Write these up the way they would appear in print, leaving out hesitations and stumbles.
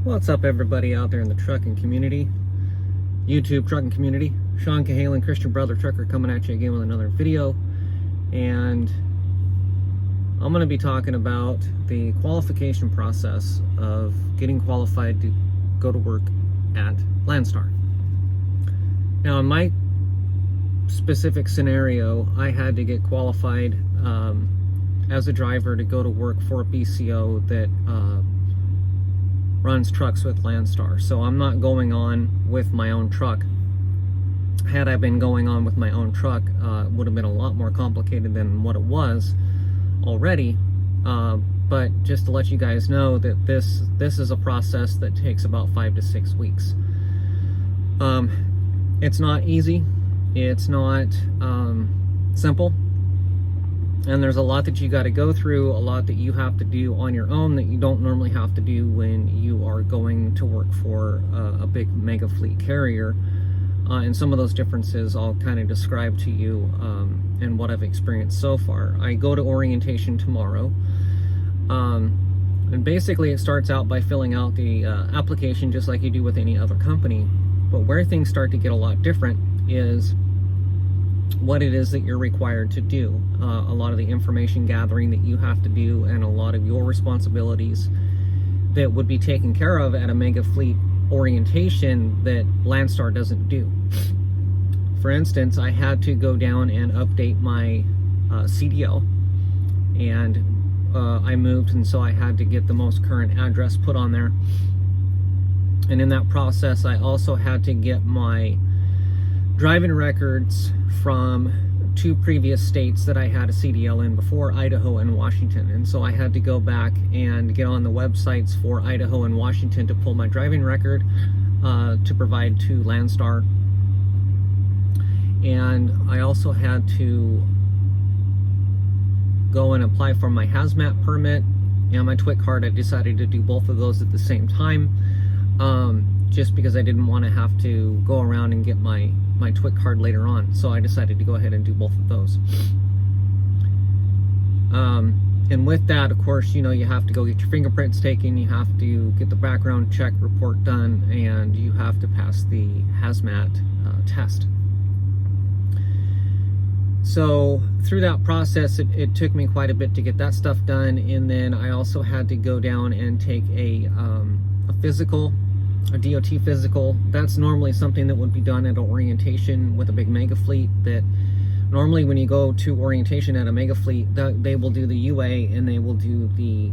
What's up, everybody out there in the trucking community, YouTube trucking community? Sean Cahalan, Christian Brother Trucker, coming at you again with another video. And I'm going to be talking about the qualification process of getting qualified to go to work at Landstar. Now, in my specific scenario, I had to get qualified as a driver to go to work for a BCO that runs trucks with Landstar. So I'm not going on with my own truck. Had I been going on with my own truck, it would have been a lot more complicated than what it was already. But just to let you guys know that this is a process that takes about 5 to 6 weeks. It's not easy. It's not simple. And there's a lot that you got to go through, a lot that you have to do on your own that you don't normally have to do when you are going to work for a big mega fleet carrier. And some of those differences I'll kind of describe to you and what I've experienced so far. I go to orientation tomorrow. And basically it starts out by filling out the application just like you do with any other company. But where things start to get a lot different is what it is that you're required to do. A lot of the information gathering that you have to do, and a lot of your responsibilities that would be taken care of at a mega fleet orientation that Landstar doesn't do. For instance, I had to go down and update my CDL, and I moved, and so I had to get the most current address put on there. And in that process, I also had to get my driving records from 2 previous states that I had a CDL in before, Idaho and Washington. And so I had to go back and get on the websites for Idaho and Washington to pull my driving record to provide to Landstar. And I also had to go and apply for my hazmat permit and my TWIC card. I decided to do both of those at the same time, just because I didn't want to have to go around and get my TWIC card later on. So I decided to go ahead and do both of those. And with that, of course, you know, you have to go get your fingerprints taken, you have to get the background check report done, and you have to pass the hazmat test. So through that process, it took me quite a bit to get that stuff done. And then I also had to go down and take a physical, a DOT physical. That's normally something that would be done at orientation with a big mega fleet. That normally when you go to orientation at a mega fleet, they will do the UA and they will do the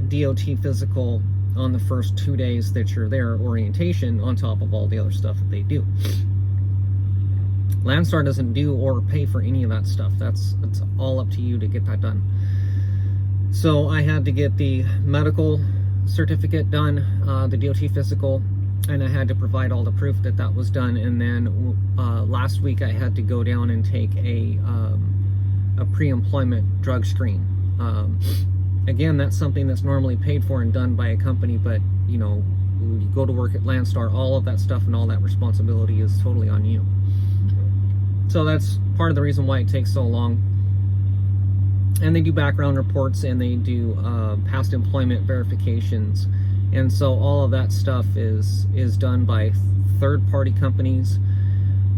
DOT physical on the first 2 days that you're there at orientation, on top of all the other stuff that they do. Landstar doesn't do or pay for any of that stuff. That's all up to you to get that done. So I had to get the medical certificate done, the DOT physical, and I had to provide all the proof that that was done. And then last week I had to go down and take a pre-employment drug screen. Again, that's something that's normally paid for and done by a company, but you know, when you go to work at Landstar, all of that stuff and all that responsibility is totally on you. So that's part of the reason why it takes so long. And they do background reports, and they do past employment verifications. And so all of that stuff is done by third-party companies.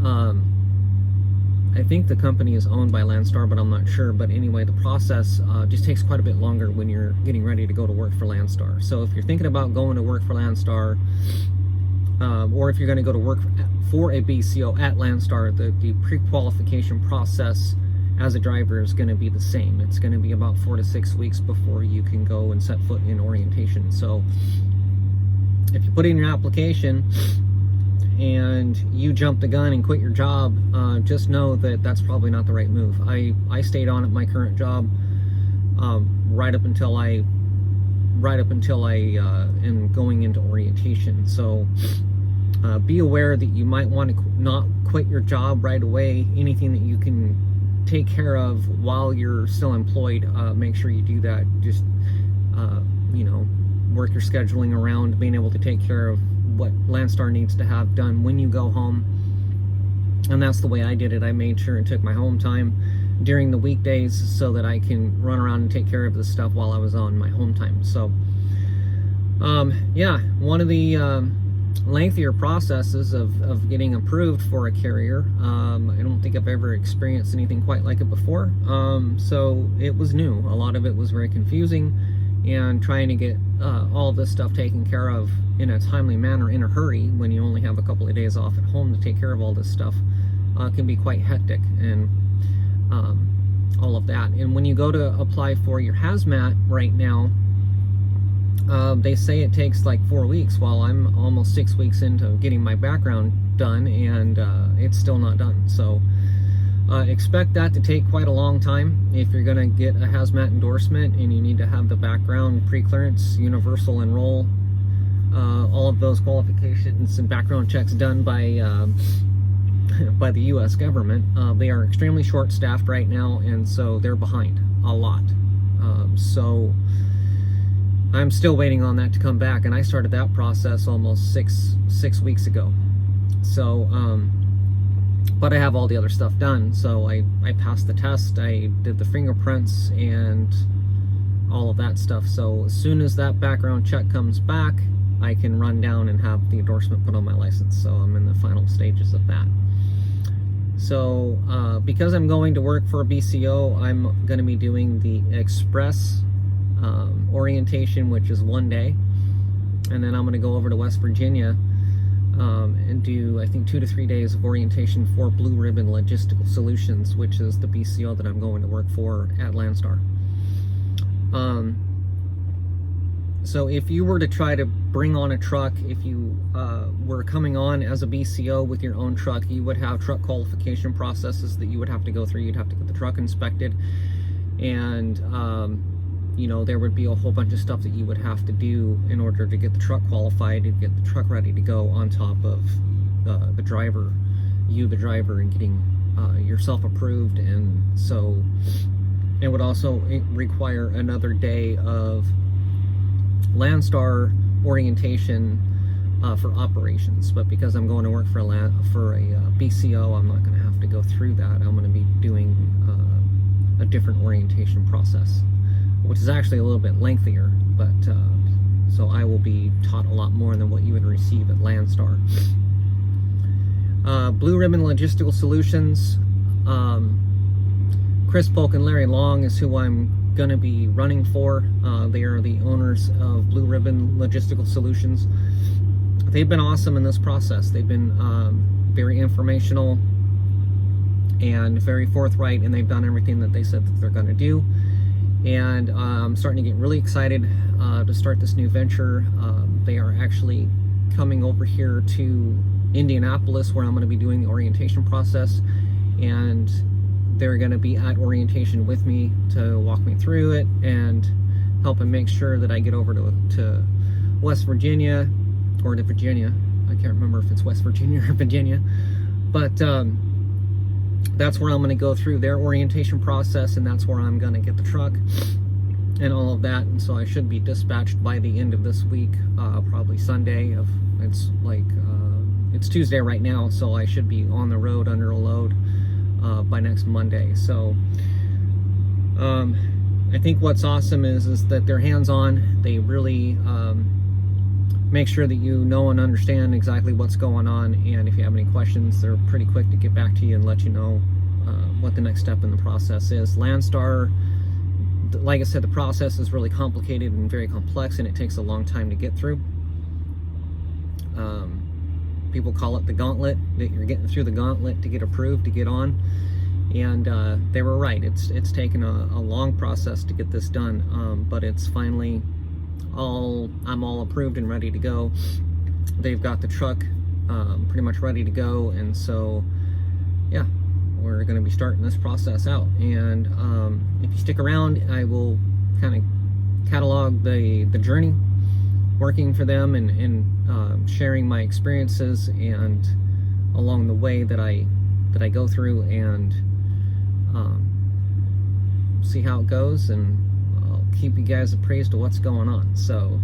I think the company is owned by Landstar, but I'm not sure. But anyway, the process just takes quite a bit longer when you're getting ready to go to work for Landstar. So if you're thinking about going to work for Landstar, or if you're going to go to work for a BCO at Landstar, the pre-qualification process as a driver is going to be the same. It's going to be about 4 to 6 weeks before you can go and set foot in orientation. So if you put in your application and you jump the gun and quit your job, just know that that's probably not the right move. I stayed on at my current job right up until I am going into orientation. So be aware that you might want to not quit your job right away. Anything that you can take care of while you're still employed, make sure you do that. Just you know, work your scheduling around being able to take care of what Landstar needs to have done when you go home. And that's the way I did it. I made sure and took my home time during the weekdays, so that I can run around and take care of this stuff while I was on my home time. So Yeah, one of the lengthier processes of getting approved for a carrier. I don't think I've ever experienced anything quite like it before. So it was new. A lot of it was very confusing, and trying to get all this stuff taken care of in a timely manner in a hurry when you only have a couple of days off at home to take care of all this stuff can be quite hectic, and all of that. And when you go to apply for your hazmat right now, they say it takes like 4 weeks. Well, I'm almost 6 weeks into getting my background done, and it's still not done. So expect that to take quite a long time if you're going to get a hazmat endorsement, and you need to have the background, pre-clearance, universal enroll, all of those qualifications and background checks done by by the U.S. government. They are extremely short-staffed right now, and so they're behind a lot. So I'm still waiting on that to come back, and I started that process almost six weeks ago. So, but I have all the other stuff done. So I passed the test, I did the fingerprints, and all of that stuff. So as soon as that background check comes back, I can run down and have the endorsement put on my license. So I'm in the final stages of that. So because I'm going to work for a BCO, I'm going to be doing the express orientation, which is 1 day, and then I'm going to go over to West Virginia and do, I think, 2 to 3 days of orientation for Blue Ribbon Logistical Solutions, which is the BCO that I'm going to work for at Landstar. So if you were to try to bring on a truck, if you were coming on as a BCO with your own truck, you would have truck qualification processes that you would have to go through. You'd have to get the truck inspected, and you know, there would be a whole bunch of stuff that you would have to do in order to get the truck qualified, to get the truck ready to go, on top of the driver, the driver, and getting yourself approved. And so it would also require another day of Landstar orientation for operations. But because I'm going to work for a BCO, I'm not going to have to go through that. I'm going to be doing a different orientation process, which is actually a little bit lengthier, but so I will be taught a lot more than what you would receive at Landstar. Blue Ribbon Logistical Solutions, Chris Polk and Larry Long is who I'm going to be running for. They are the owners of Blue Ribbon Logistical Solutions. They've been awesome in this process. They've been very informational and very forthright, and they've done everything that they said that they're going to do. And I'm starting to get really excited to start this new venture. They are actually coming over here to Indianapolis, where I'm going to be doing the orientation process, and they're going to be at orientation with me to walk me through it and help and make sure that I get over to West Virginia, or to Virginia. I can't remember if it's West Virginia or Virginia, but that's where I'm going to go through their orientation process, and that's where I'm going to get the truck and all of that. And so I should be dispatched by the end of this week, probably Sunday. It's Tuesday right now, so I should be on the road under a load by next Monday. So I think what's awesome is that they're hands-on. They really make sure that you know and understand exactly what's going on, and if you have any questions, they're pretty quick to get back to you and let you know what the next step in the process is. Landstar, like I said, the process is really complicated and very complex, and it takes a long time to get through. People call it the gauntlet, that you're getting through the gauntlet to get approved, to get on, and they were right. It's taken a long process to get this done, but it's finally I'm all approved and ready to go. They've got the truck pretty much ready to go, and so yeah, we're going to be starting this process out. And if you stick around, I will kind of catalog the journey working for them, and sharing my experiences and along the way that I go through, and see how it goes, and I'll keep you guys appraised of what's going on. So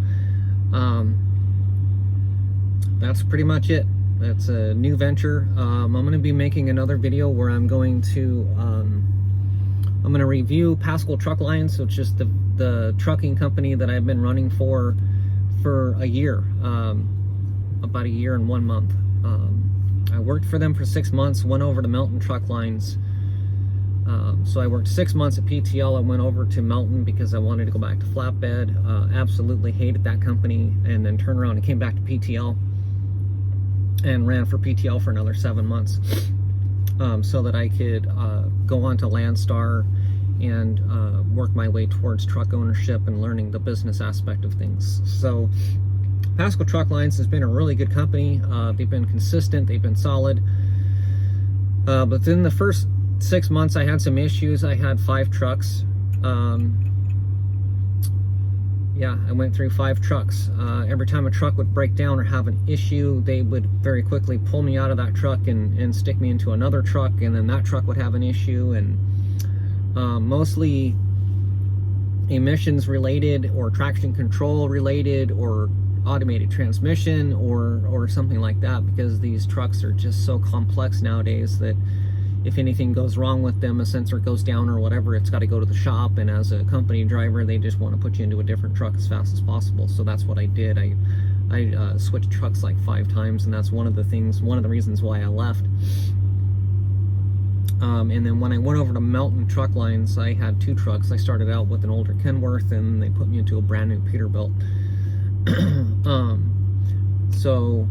that's pretty much it. That's a new venture. I'm going to be making another video where I'm going to review Pascal Truck Lines, which is the trucking company that I've been running for for a year, about a year and 1 month. I worked for them for 6 months, went over to Melton Truck Lines. So I worked 6 months at PTL. I went over to Melton because I wanted to go back to flatbed. Absolutely hated that company, and then turned around and came back to PTL and ran for PTL for another 7 months, so that I could go on to Landstar and work my way towards truck ownership and learning the business aspect of things. So Pasco Truck Lines has been a really good company. They've been consistent, they've been solid. But within the first 6 months, I had some issues. I had 5 trucks. Yeah, I went through 5 trucks. Every time a truck would break down or have an issue, they would very quickly pull me out of that truck and stick me into another truck, and then that truck would have an issue. And mostly emissions related, or traction control related, or automated transmission, or something like that, because these trucks are just so complex nowadays that if anything goes wrong with them, a sensor goes down or whatever, it's got to go to the shop, and as a company driver, they just want to put you into a different truck as fast as possible. So that's what I did. I switched trucks like 5 times, and that's one of the reasons why I left. And then when I went over to Melton Truck Lines, I had 2 trucks. I started out with an older Kenworth, and they put me into a brand new Peterbilt. So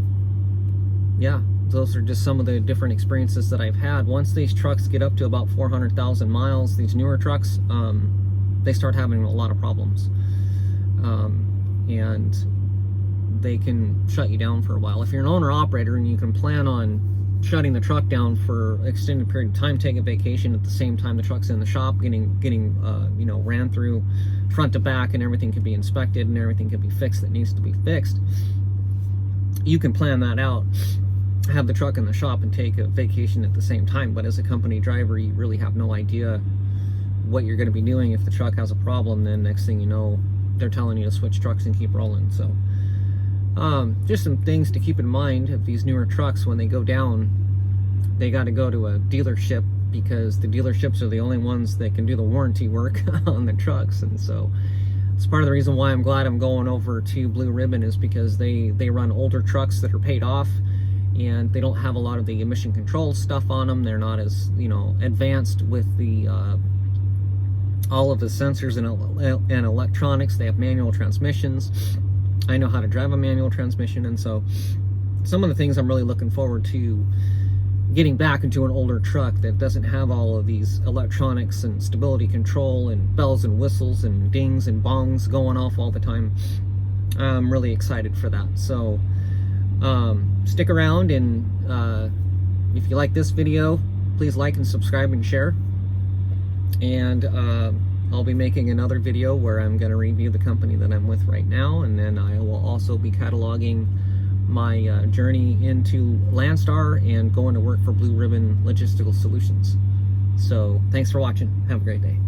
yeah, those are just some of the different experiences that I've had. Once these trucks get up to about 400,000 miles, these newer trucks, they start having a lot of problems, and they can shut you down for a while. If you're an owner-operator and you can plan on shutting the truck down for an extended period of time, take a vacation at the same time the truck's in the shop, getting you know, ran through front to back, and everything can be inspected and everything can be fixed that needs to be fixed, you can plan that out, have the truck in the shop, and take a vacation at the same time. But as a company driver, you really have no idea what you're going to be doing. If the truck has a problem, then next thing you know, they're telling you to switch trucks and keep rolling. So just some things to keep in mind of these newer trucks. When they go down, they got to go to a dealership, because the dealerships are the only ones that can do the warranty work on the trucks. And so it's part of the reason why I'm glad I'm going over to Blue Ribbon, is because they run older trucks that are paid off, and they don't have a lot of the emission control stuff on them. They're not as, you know, advanced with the all of the sensors and electronics. They have manual transmissions. I know how to drive a manual transmission, and so some of the things I'm really looking forward to getting back into an older truck that doesn't have all of these electronics and stability control and bells and whistles and dings and bongs going off all the time. I'm really excited for that. So stick around, and if you like this video, please like and subscribe and share. And I'll be making another video where I'm going to review the company that I'm with right now, and then I will also be cataloging my journey into Landstar and going to work for Blue Ribbon Logistical Solutions. So thanks for watching. Have a great day.